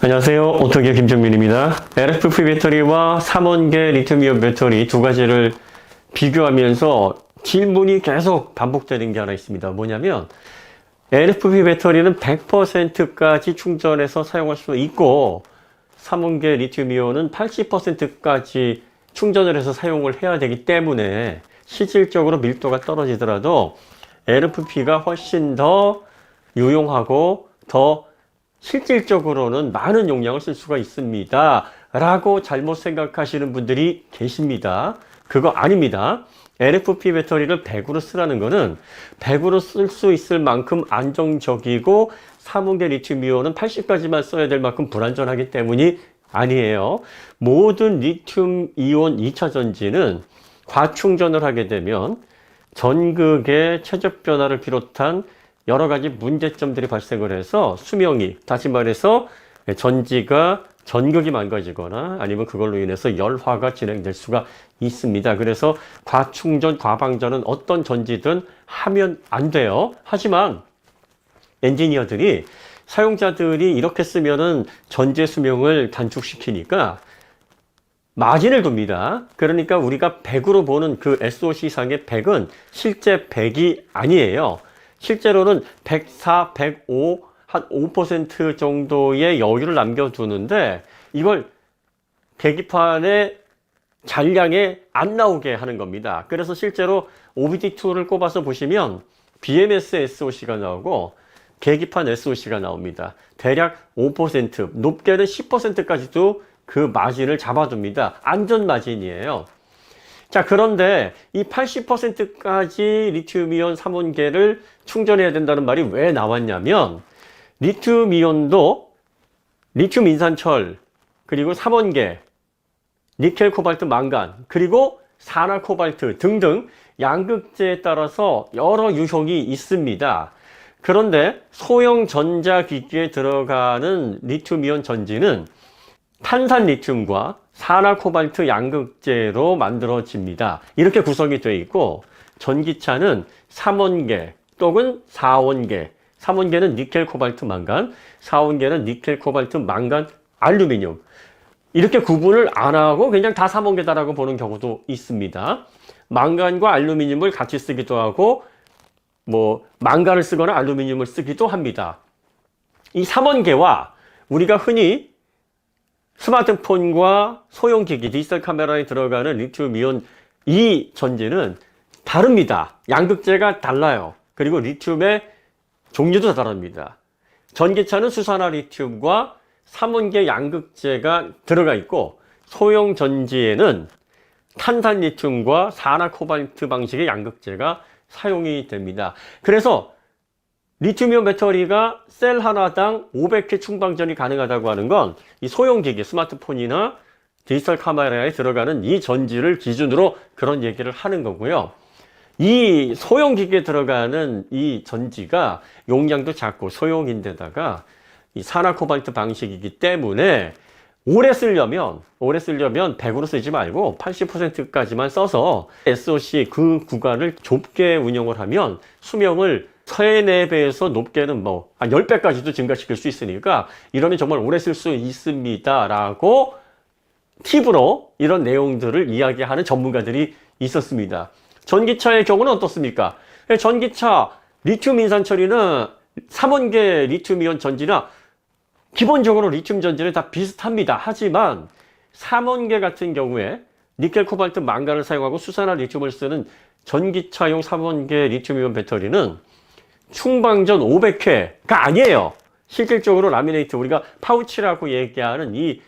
안녕하세요. 오토기업 김정민입니다. LFP 배터리와 삼원계 리튬이온 배터리 두 가지를 비교하면서 질문이 계속 반복되는 게 하나 있습니다. 뭐냐면 LFP 배터리는 100%까지 충전해서 사용할 수 있고 삼원계 리튬이온은 80%까지 충전을 해서 사용을 해야 되기 때문에 실질적으로 밀도가 떨어지더라도 LFP가 훨씬 더 유용하고 더 실질적으로는 많은 용량을 쓸 수가 있습니다 라고 잘못 생각하시는 분들이 계십니다. 그거 아닙니다. LFP 배터리를 100으로 쓰라는 거는 100으로 쓸 수 있을 만큼 안정적이고 삼원계 리튬이온은 80까지만 써야 될 만큼 불안전하기 때문이 아니에요. 모든 리튬이온 2차 전지는 과충전을 하게 되면 전극의 최적 변화를 비롯한 여러 가지 문제점들이 발생을 해서 수명이, 다시 말해서 전지가 전극이 망가지거나 아니면 그걸로 인해서 열화가 진행될 수가 있습니다. 그래서 과충전, 과방전은 어떤 전지든 하면 안 돼요. 하지만 엔지니어들이 사용자들이 이렇게 쓰면은 전지의 수명을 단축시키니까 마진을 둡니다. 그러니까 우리가 100으로 보는 그 SOC상의 100은 실제 100이 아니에요. 실제로는 104, 105, 한 5% 정도의 여유를 남겨두는데 이걸 계기판의 잔량에 안 나오게 하는 겁니다. 그래서 실제로 OBD2를 꼽아서 보시면 BMS SOC가 나오고 계기판 SOC가 나옵니다. 대략 5%, 높게는 10%까지도 그 마진을 잡아둡니다. 안전 마진이에요. 자, 그런데 이 80%까지 리튬이온 삼원계를 충전해야 된다는 말이 왜 나왔냐면 리튬이온도 리튬 인산철 그리고 삼원계, 니켈, 코발트, 망간 그리고 산화 코발트 등등 양극재에 따라서 여러 유형이 있습니다. 그런데 소형 전자기기에 들어가는 리튬이온 전지는 탄산 리튬과 산화 코발트 양극재로 만들어집니다. 이렇게 구성이 되어 있고 전기차는 3원계 또는 4원계, 3원계는 니켈, 코발트, 망간, 4원계는 니켈, 코발트, 망간, 알루미늄 이렇게 구분을 안 하고 그냥 다 3원계다라고 보는 경우도 있습니다. 망간과 알루미늄을 같이 쓰기도 하고 망간을 쓰거나 알루미늄을 쓰기도 합니다. 이 3원계와 우리가 흔히 스마트폰과 소형기기, 디지털 카메라에 들어가는 리튬이온 이 전지는 다릅니다. 양극재가 달라요. 그리고 리튬의 종류도 다릅니다. 전기차는 수산화 리튬과 삼원계 양극재가 들어가 있고 소형 전지에는 탄산 리튬과 산화 코발트 방식의 양극재가 사용이 됩니다. 그래서 리튬이온 배터리가 셀 하나당 500회 충방전이 가능하다고 하는 건 이 소형기기, 스마트폰이나 디지털 카메라에 들어가는 이 전지를 기준으로 그런 얘기를 하는 거고요. 이 소형기기에 들어가는 이 전지가 용량도 작고 소형인데다가 이 산화 코발트 방식이기 때문에 오래 쓰려면 100으로 쓰지 말고 80%까지만 써서 SOC 그 구간을 좁게 운영을 하면 수명을 3-4배에서 높게는 한 10배까지도 증가시킬 수 있으니까 이러면 정말 오래 쓸 수 있습니다 라고 팁으로 이런 내용들을 이야기하는 전문가들이 있었습니다. 전기차의 경우는 어떻습니까? 전기차 리튬 인산철이나 삼원계 리튬이온 전지나 기본적으로 리튬 전지는 다 비슷합니다. 하지만 삼원계 같은 경우에 니켈, 코발트, 망간을 사용하고 수산화 리튬을 쓰는 전기차용 삼원계 리튬이온 배터리는 충방전 500회가 아니에요. 실질적으로 라미네이트, 우리가 파우치라고 얘기하는 이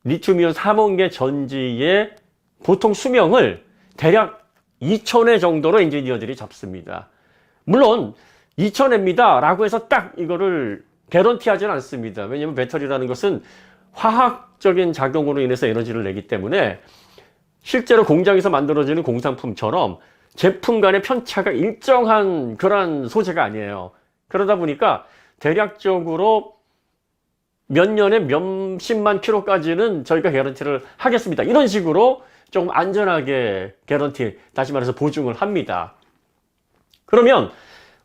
리튬이온 삼원계 전지의 보통 수명을 대략 2000회 정도로 엔지니어들이 잡습니다. 물론 2000회입니다 라고 해서 딱 이거를 개런티 하지는 않습니다. 왜냐하면 배터리라는 것은 화학적인 작용으로 인해서 에너지를 내기 때문에 실제로 공장에서 만들어지는 공산품처럼 제품 간의 편차가 일정한 그런 소재가 아니에요. 그러다 보니까 대략적으로 몇 년에 몇십만 킬로까지는 저희가 개런티를 하겠습니다. 이런 식으로 조금 안전하게 개런티, 다시 말해서 보증을 합니다. 그러면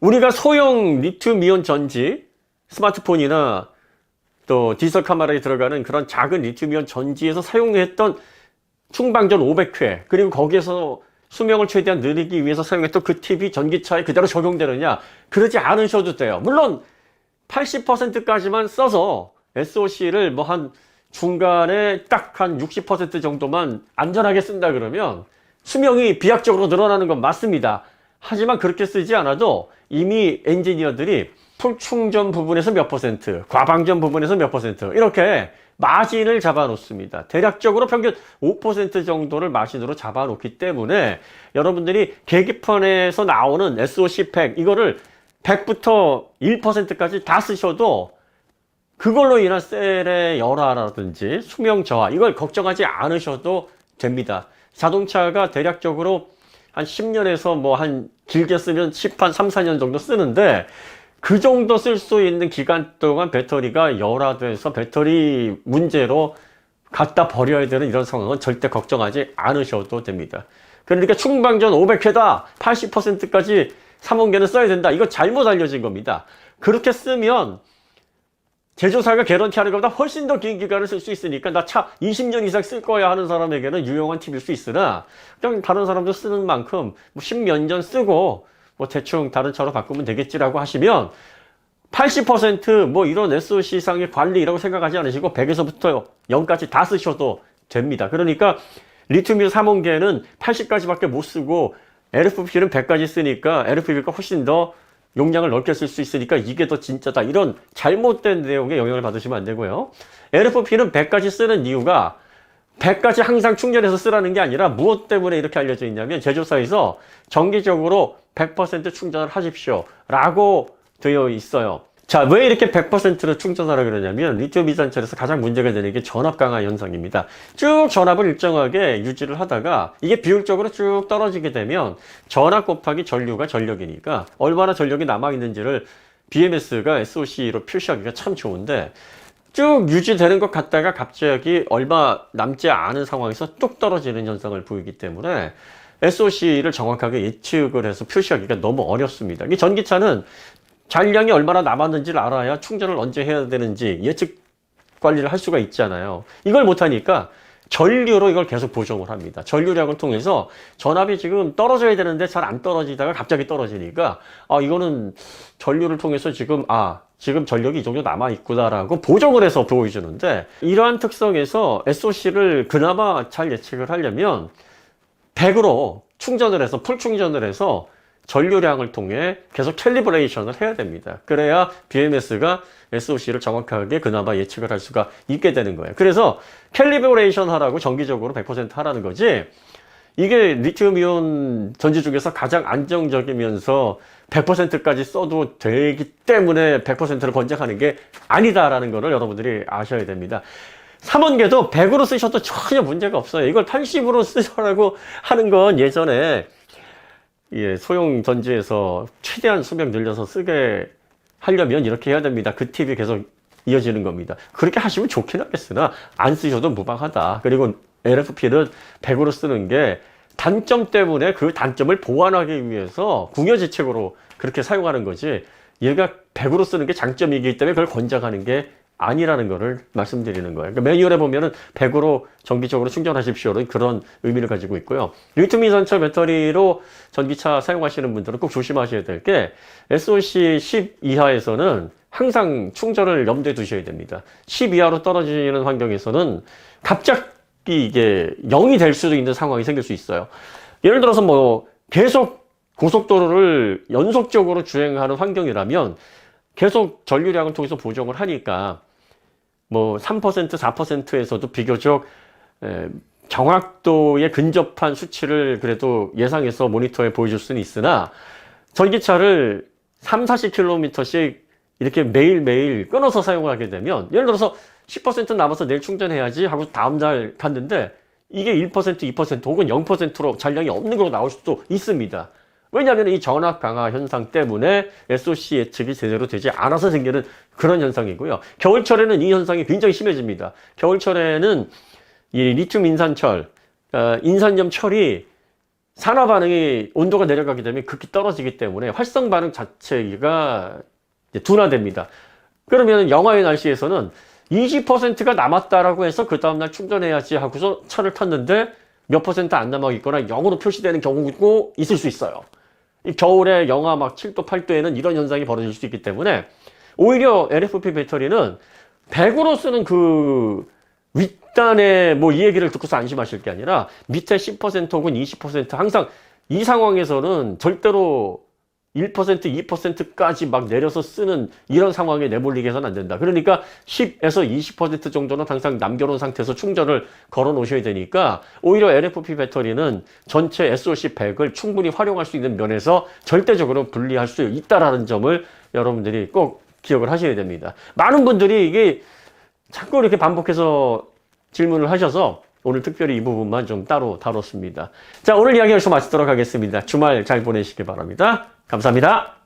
우리가 소형 리튬이온 전지, 스마트폰이나 또 디젤 카메라에 들어가는 그런 작은 리튬이온 전지에서 사용했던 충방전 500회, 그리고 거기에서 수명을 최대한 늘리기 위해서 사용했던 그 팁이 전기차에 그대로 적용되느냐? 그러지 않으셔도 돼요. 물론 80%까지만 써서 SOC를 뭐 한 중간에 딱 한 60% 정도만 안전하게 쓴다 그러면 수명이 비약적으로 늘어나는 건 맞습니다. 하지만 그렇게 쓰지 않아도 이미 엔지니어들이 풀 충전 부분에서 몇 퍼센트, 과방전 부분에서 몇 퍼센트 이렇게 마진을 잡아 놓습니다. 대략적으로 평균 5% 정도를 마진으로 잡아 놓기 때문에 여러분들이 계기판에서 나오는 SOC 팩 이거를 100부터 1%까지 다 쓰셔도 그걸로 인한 셀의 열화라든지 수명 저하 이걸 걱정하지 않으셔도 됩니다. 자동차가 대략적으로 한 10년에서 뭐 한 길게 쓰면 10한 3, 4년 정도 쓰는데 그 정도 쓸 수 있는 기간 동안 배터리가 열화돼서 배터리 문제로 갖다 버려야 되는 이런 상황은 절대 걱정하지 않으셔도 됩니다. 그러니까 충방전 500회다 80%까지 3원계는 써야 된다. 이거 잘못 알려진 겁니다. 그렇게 쓰면 제조사가 개런티하는 것보다 훨씬 더 긴 기간을 쓸 수 있으니까 나 차 20년 이상 쓸 거야 하는 사람에게는 유용한 팁일 수 있으나 그냥 다른 사람도 쓰는 만큼 뭐 10몇 년 쓰고 뭐 대충 다른 차로 바꾸면 되겠지라고 하시면 80%뭐 이런 SOC 이상의 관리라고 생각하지 않으시고 100에서부터 0까지 다 쓰셔도 됩니다. 그러니까 리튬이온 3원계는 80까지밖에 못 쓰고 LFP는 100까지 쓰니까 LFP가 훨씬 더 용량을 넓게 쓸 수 있으니까 이게 더 진짜다. 이런 잘못된 내용에 영향을 받으시면 안 되고요. LFP는 100까지 쓰는 이유가 100까지 항상 충전해서 쓰라는 게 아니라 무엇 때문에 이렇게 알려져 있냐면 제조사에서 정기적으로 100% 충전을 하십시오 라고 되어 있어요. 자, 왜 이렇게 100%를 충전하라 그러냐면 리튬 이산철에서 가장 문제가 되는 게 전압 강화 현상입니다. 쭉 전압을 일정하게 유지를 하다가 이게 비율적으로 쭉 떨어지게 되면 전압 곱하기 전류가 전력이니까 얼마나 전력이 남아있는지를 BMS가 SOC로 표시하기가 참 좋은데 쭉 유지되는 것 같다가 갑자기 얼마 남지 않은 상황에서 뚝 떨어지는 현상을 보이기 때문에 SOC를 정확하게 예측을 해서 표시하기가 너무 어렵습니다. 이 전기차는 잔량이 얼마나 남았는지를 알아야 충전을 언제 해야 되는지 예측 관리를 할 수가 있잖아요. 이걸 못하니까 전류로 이걸 계속 보정을 합니다. 전류량을 통해서 전압이 지금 떨어져야 되는데 잘 안 떨어지다가 갑자기 떨어지니까 이거는 전류를 통해서 지금 전력이 이 정도 남아있구나라고 보정을 해서 보여주는데 이러한 특성에서 SOC를 그나마 잘 예측을 하려면 100으로 충전을 해서 풀 충전을 해서 전류량을 통해 계속 캘리브레이션을 해야 됩니다. 그래야 BMS가 SOC를 정확하게 그나마 예측을 할 수가 있게 되는 거예요. 그래서 캘리브레이션 하라고 정기적으로 100% 하라는 거지 이게 리튬이온 전지 중에서 가장 안정적이면서 100%까지 써도 되기 때문에 100%를 권장하는 게 아니다라는 거를 여러분들이 아셔야 됩니다. 3원계도 100으로 쓰셔도 전혀 문제가 없어요. 이걸 80으로 쓰라고 하는 건 예전에 소형 전지에서 최대한 수명 늘려서 쓰게 하려면 이렇게 해야 됩니다. 그 팁이 계속 이어지는 겁니다. 그렇게 하시면 좋긴 하겠으나 안 쓰셔도 무방하다. 그리고 LFP는 100으로 쓰는 게 단점 때문에 그 단점을 보완하기 위해서 궁여지책으로 그렇게 사용하는 거지 얘가 100으로 쓰는 게 장점이기 때문에 그걸 권장하는 게 아니라는 거를 말씀드리는 거예요. 그러니까 매뉴얼에 보면은 100으로 정기적으로 충전하십시오는 그런 의미를 가지고 있고요. 리튬 이산철 배터리로 전기차 사용하시는 분들은 꼭 조심하셔야 될 게 SOC 10 이하에서는 항상 충전을 염두에 두셔야 됩니다. 10 이하로 떨어지는 환경에서는 갑자기 이게 0이 될 수도 있는 상황이 생길 수 있어요. 예를 들어서 뭐 계속 고속도로를 연속적으로 주행하는 환경이라면 계속 전류량을 통해서 보정을 하니까 뭐 3%, 4%에서도 비교적 정확도에 근접한 수치를 그래도 예상해서 모니터에 보여줄 수는 있으나 전기차를 3, 40km씩 이렇게 매일매일 끊어서 사용하게 되면 예를 들어서 10% 남아서 내일 충전해야지 하고 다음날 갔는데 이게 1%, 2% 혹은 0%로 잔량이 없는 걸로 나올 수도 있습니다. 왜냐하면 이 전압 강화 현상 때문에 SOC 예측이 제대로 되지 않아서 생기는 그런 현상이고요. 겨울철에는 이 현상이 굉장히 심해집니다. 겨울철에는 이 리튬 인산철, 인산염 철이 산화 반응이 온도가 내려가게 되면 극히 떨어지기 때문에 활성 반응 자체가 둔화됩니다. 그러면 영하의 날씨에서는 20%가 남았다라고 해서 그 다음날 충전해야지 하고서 차를 탔는데 몇 퍼센트 안 남아 있거나 0으로 표시되는 경우도 있을 수 있어요. 이 겨울에 영하 막 7도, 8도에는 이런 현상이 벌어질 수 있기 때문에 오히려 LFP 배터리는 100으로 쓰는 그 윗단에 뭐 이 얘기를 듣고서 안심하실 게 아니라 밑에 10% 혹은 20% 항상 이 상황에서는 절대로 1%, 2%까지 막 내려서 쓰는 이런 상황에 내몰리게 해서는 안 된다. 그러니까 10에서 20% 정도는 항상 남겨놓은 상태에서 충전을 걸어 놓으셔야 되니까 오히려 LFP 배터리는 전체 SOC 100을 충분히 활용할 수 있는 면에서 절대적으로 분리할 수 있다라는 점을 여러분들이 꼭 기억을 하셔야 됩니다. 많은 분들이 이게 자꾸 이렇게 반복해서 질문을 하셔서 오늘 특별히 이 부분만 좀 따로 다뤘습니다. 자, 오늘 이야기 여기서 마치도록 하겠습니다. 주말 잘 보내시기 바랍니다. 감사합니다.